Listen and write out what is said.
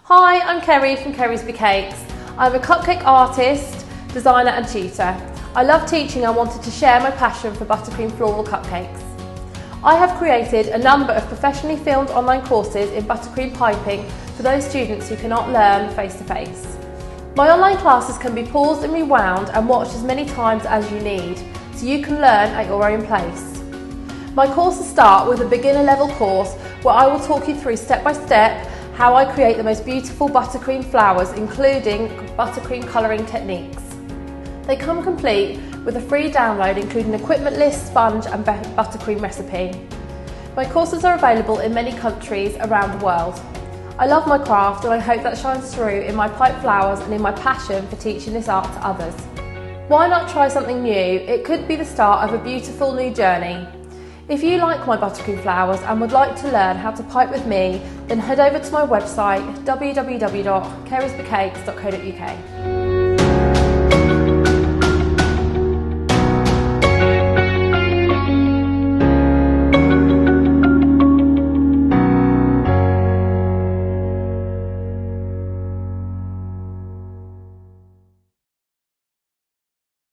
Hi, I'm Kerry from Kerry's Bouqcakes. I'm a cupcake artist, designer and tutor. I love teaching and wanted to share my passion for buttercream floral cupcakes. I have created a number of professionally filmed online courses in buttercream piping for those students who cannot learn face-to-face. My online classes can be paused and rewound and watched as many times as you need, so you can learn at your own pace. My courses start with a beginner level course where I will talk you through step by step how I create the most beautiful buttercream flowers, including buttercream colouring techniques. They come complete with a free download including equipment list, sponge and buttercream recipe. My courses are available in many countries around the world. I love my craft and I hope that shines through in my pipe flowers and in my passion for teaching this art to others. Why not try something new? It could be the start of a beautiful new journey. If you like my buttercream flowers and would like to learn how to pipe with me, then head over to my website www.kerrysbouqcakes.co.uk.